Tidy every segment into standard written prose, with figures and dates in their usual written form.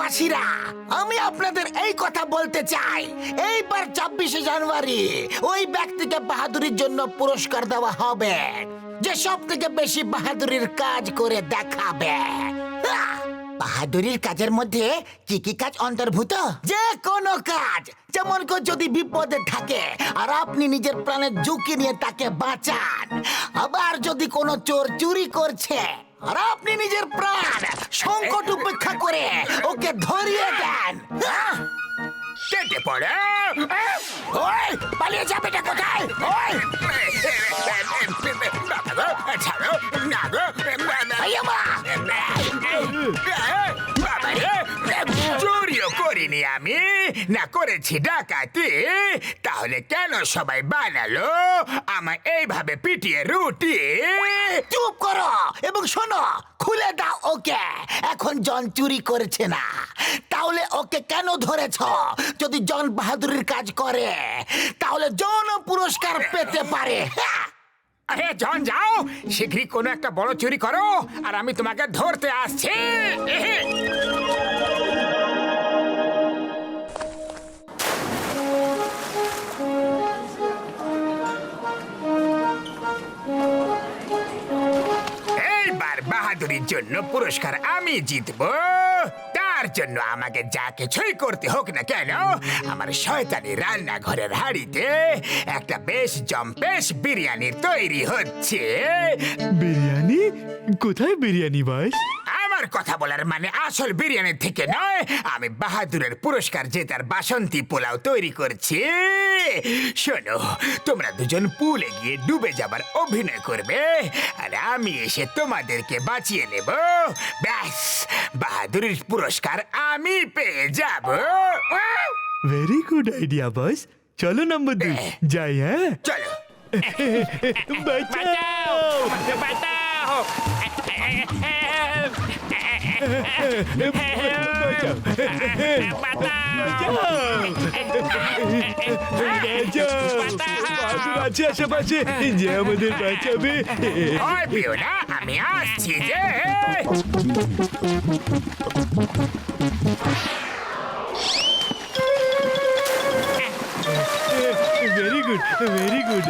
দেশবাসীরা, আমি আপনাদের এই কথা বলতে চাই, এইবার ২৪শে জানুয়ারি ওই ব্যক্তিকে বাহাদুরির জন্য পুরস্কার দেওয়া হবে যে সব থেকে বেশি বাহাদুরির কাজ করে দেখাবে। বাহাদুরির কাজের মধ্যে কি কি কাজ অন্তর্ভুক্ত? যে কোনো কাজ, যেমন কেউ যদি বিপদে থাকে আর আপনি নিজের প্রাণের ঝুঁকি নিয়ে তাকে বাঁচান, আবার যদি কোনো চোর চুরি করছে আর আপনি নিজের প্রাণ সংকট উপেক্ষা করে ওকে ধরিয়ে দেন। কেটে পড়ে ওই পালিয়ে যাবেটা কোথায়? ওই ছাড়ো না গো আইয়ামা! চুরিও করিনি আমি, না করেছি ডাকাতি। তাহলে কেন সবাই বানালো আমায় এইভাবে পিটিয়ে রুটি? চুপ করো এবং শোনো, খুলে দাও ওকে। এখন জন চুরি করেছে না, তাহলে ওকে কেন ধরেছ? যদি জন বাহাদুরির কাজ করে তাহলে জন পুরস্কার পেতে পারে। আরে জন, যাও শীঘ্রই কোনো একটা বড় চুরি করো আর আমি তোমাকে ধরতে আসছি। এইবার বাহাদুরির জন্য পুরস্কার আমি জিতবো। তার জন্য আমাকে যা কিছুই করতে হোক না কেন, আমার শয়তানি রান্নাঘরের হাঁড়িতে একটা বেশ জম্পেশ বিরিয়ানি তৈরি হচ্ছে। বিরিয়ানি? কোথায় বিরিয়ানি বস? আমার কথা বলার মানে আসল বিরিয়ানি থেকে নয়, আমি বাহাদুরের পুরস্কার জেতার বাসন্তী পোলাও তৈরি করছি। শোনো, তোমরা দুজন পুলে গিয়ে ডুবে যাবার অভিনয় করবে আর আমি এসে তোমাদেরকে বাঁচিয়ে নেব। ব্যাস, বাহাদুরের পুরস্কার আমি পেয়ে যাব। ভেরি গুড আইডিয়া বস। চলো নম্বর 2 যাই। হ্যাঁ চলো। বাঁচাও! বাঁচাও! আছে আশেপাশে যে আমাদের বাঁচাবে। ভয় পেও না, আমি আসছি যে। Very good, very good.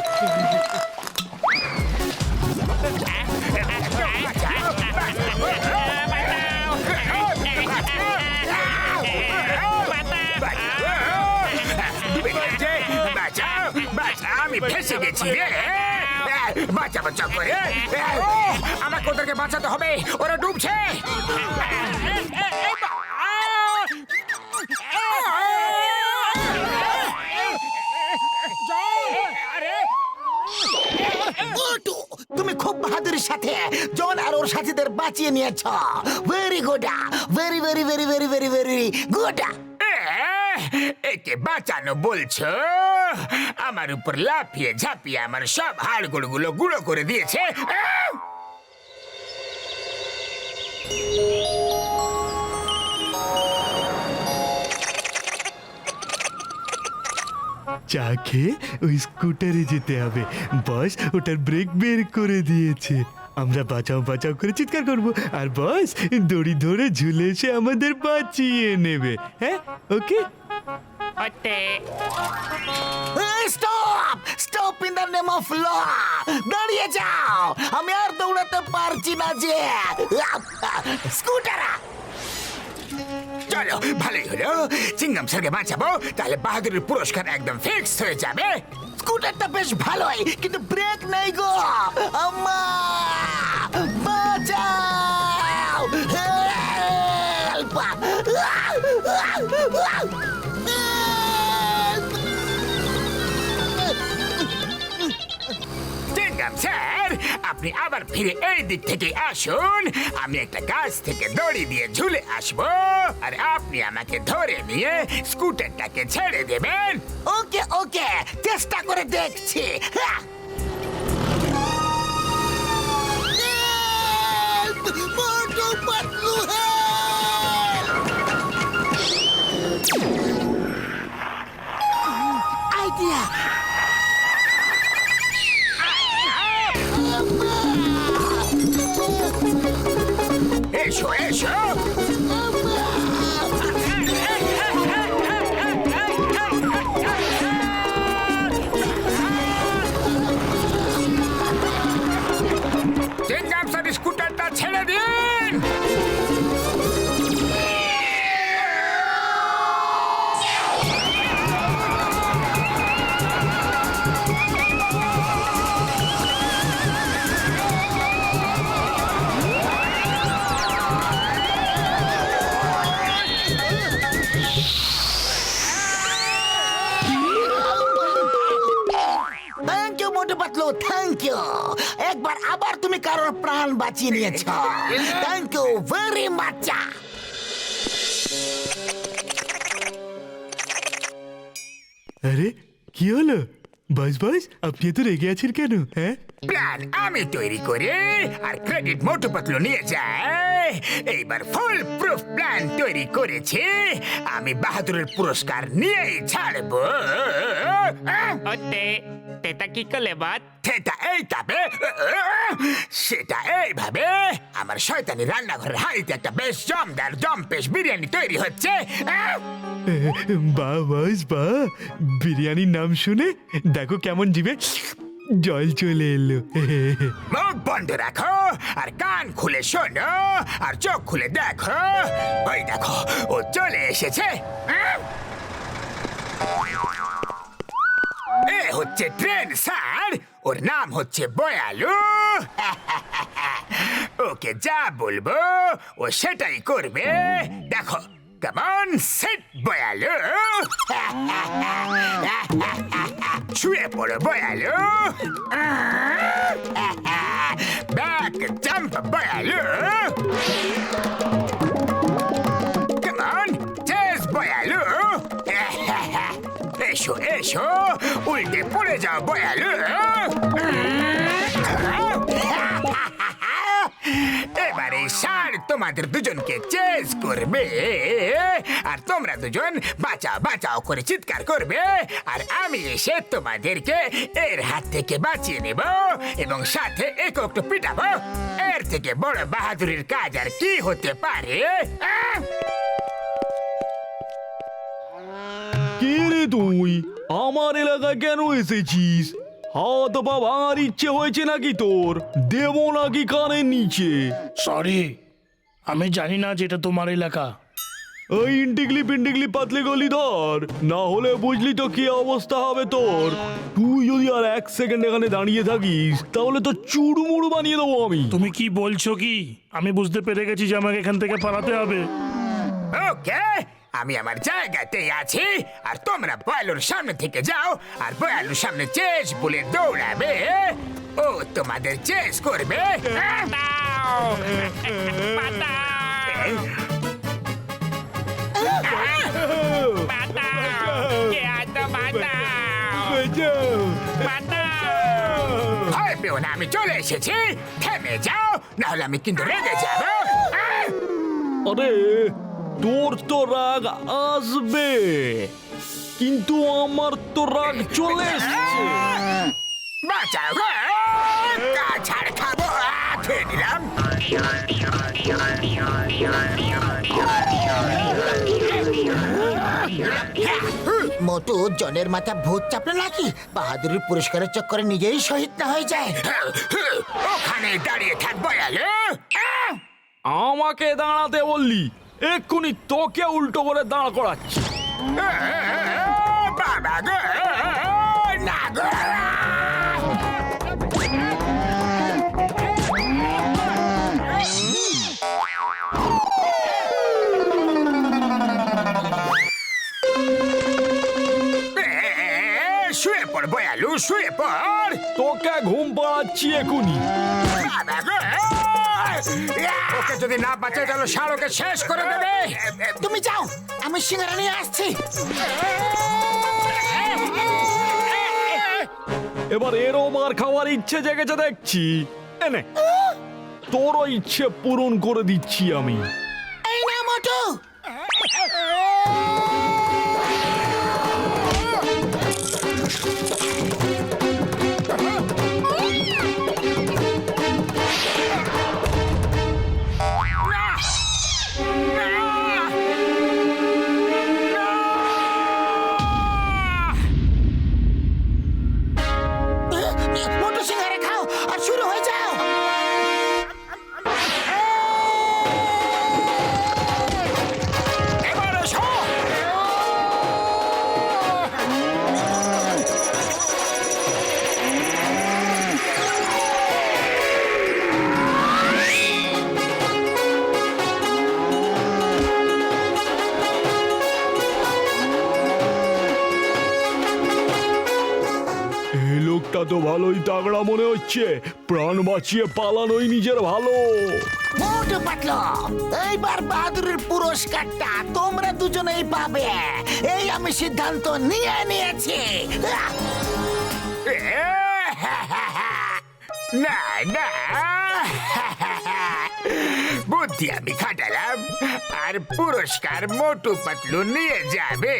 আমি ফেসে গেছি রে। বাঁচা বাঁচা করে আমাকে ওদেরকে বাঁচাতে হবে, ওরা ডুবছে। মোটু, তুমি খুব বাহাদুরির সাথে জন আর ওর সাথীদের বাঁচিয়ে নিয়েছ। Very good, very very very very very very good. একে বাঁচানো বলছো? আমার উপর লাফিয়ে ঝাঁপিয়ে আমার সব হাড়গুলো গুঁড়ো করে দিয়েছে। চা খেয়ে ওই স্কুটারে যেতে হবে। বস ওটার ব্রেক বের করে দিয়েছে। আমরা বাঁচাও বাঁচাও করে চিৎকার করব আর বস দড়ি ধরে ঝুলে এসে আমাদের বাঁচিয়ে নেবে। হ্যাঁ, okay. Stop, stop in the name of law. দাঁড়িয়ে যাও, আমি আর দৌড়াতে পারছি না যে। স্কুটারা চলো, ভালোই হলো। চিংগাম স্যারকে বাঁচাবো, তাহলে বাহাদুরের পুরস্কার একদম ফিক্স হয়ে যাবে। স্কুটারটা বেশ ভালোই, কিন্তু ব্রেক নেই গো। আম্মা, বাঁচাও! হেল্প! চিংগাম স্যার, আপনি আবার ফিরে এই দিক থেকে আসুন। আমি একটা গাছ থেকে দড়ি দিয়ে ঝুলে আসবো আর আপনি আমাকে ধরে নিয়ে স্কুটারটাকে ছেড়ে দেবেন। ওকে ওকে, চেষ্টা করে দেখছি। মোটু পাতলু, আইডিয়া! এসো এসো। ইউ। একবার আবার তুমি কারোর প্রাণ বাঁচিয়ে নিয়েছ। Thank you very much. আরে কি হলো বস বস, আপনি তো রেগে আছেন কেন? হ্যাঁ, প্ল্যান আমি তৈরি করে আর ক্রেডিট মোটু পাতলু নিয়ে যায়। এইবার ফুল প্রুফ প্ল্যান তৈরি করেছি। আমি বাহাদুরের পুরস্কার নিয়েই ছাড়বো। ওতে তেতা কি করলে বাদ? সেটা এই তবে সেটা এইভাবে আমার শয়তানি রান্নাঘরের হাড়িতে একটা বেশ জমদার জম্পেশ বিরিয়ানি তৈরি হচ্ছে। বাহ বস বাহ, বিরিয়ানির নাম শুনে দেখো কেমন জিভে জল চলে এলো। মুখ বন্ধ রাখো আর কান খুলে শোনো আর চোখ খুলে দেখো। ওই দেখো ও চলে এসেছে। এ হচ্ছে ট্রেন স্যার, ওর নাম হচ্ছে বয়ালু। ওকে যা বলবো ও সেটাই করবে। দেখো কেমন সেট বয়ালু। শুয়ে পড়ো বয়ালু। Back jump বয়ালু। কেমন চেস বয়ালু। এসো এসো উল্টে পড়ে যাও বয়ালু। এবারে ষাঁড় তোমাদের দুজনকে চেস করবে আর তোমরা দুজন বাঁচাও বাঁচাও করে চিৎকার করবে আর আমি এসে তোমাদেরকে এর হাত থেকে বাঁচিয়ে নেব এবং সাথে একটু পিটাবো। এর থেকে বড় বাহাদুরির কাজ আর কি হতে পারে? কে রে তুই? আমার এলাকায় কেন এসেছিস? হাত পা ভাঙার ইচ্ছে হয়েছে নাকি তোর? দেবো নাকি কানের নিচে? সরি, আমি জানি না যেটা তোমার এলাকা। ওই ইন্টিগলি পিন্টিগলি পাতলে গলি ধর, না হলে বুঝলি তো কি অবস্থা হবে তোর। তুই যদি আর এক সেকেন্ড এখানে দাঁড়িয়ে থাকিস তাহলে তো চুড়মুড় বানিয়ে দেবো আমি। তুমি কি বলছো কি? আমি বুঝতে পেরে গেছি যে আমাকে এখান থেকে পালাতে হবে। ওকে, আমি আমার জায়গাতেই আছি আর তোমরা বয়ালুর সামনে থেকে যাও আর বয়ালুর সামনে চেস বলে দৌড়াবে। ও তোমাদের চেস করবে। পাতাও কে আছো? পাতাও ভয় পেও না, আমি চলে এসেছি। থেমে যাও, নাহলে আমি কিন্তু রেগে যাবো। আরে তোর তো রাগ আসবে, কিন্তু আমার তো রাগ চলে এসছে। বাঁচাও গো, কাছাড় খাবো। খেয়ে নিলাম। মোটু জনের মাথা ভূত চাপলো নাকি? বাহাদুরের পুরস্কারের চক্করে নিজেই শহীদ না হয়ে যায়। ওখানে দাঁড়িয়ে থাকবো আলো। আমাকে দাঁড়াতে বললি, এক্ষুনি তোকে উল্টো করে দাঁড় করাচ্ছি। বাবা গো, না গো। শুয়ে পড় বয়ালু, শুয়ে পড়। তোকে ঘুম পাড়াচ্ছি এক্ষুনি। বাবা গো, ওকে যদি না বাঁচায় তাহলে ষাঁড়কে শেষ করে দেবে। তুমি যাও, আমি সিঙ্গারা নিয়ে আসছি। এবার এরও মার খাওয়ার ইচ্ছে জেগেছে দেখছি। এনে তোরও ইচ্ছে পূরণ করে দিচ্ছি আমি। এই না মোটু। মোটু সিঙ্গারা খাও আর শুরু হয়ে যাও। তো ভালোই তাগড়া মনে হচ্ছে, প্রাণ বাঁচিয়ে পালানোই নিজের ভালো। মোটু পাতলু, এইবার বাহাদুরের পুরস্কারটা তোমরা দুজনেই পাবে, এই আমি সিদ্ধান্ত নিয়ে নিয়েছি। না না, বুদ্ধি আমি খাটালাম আর পুরস্কার মোটু পাতলু নিয়ে যাবে।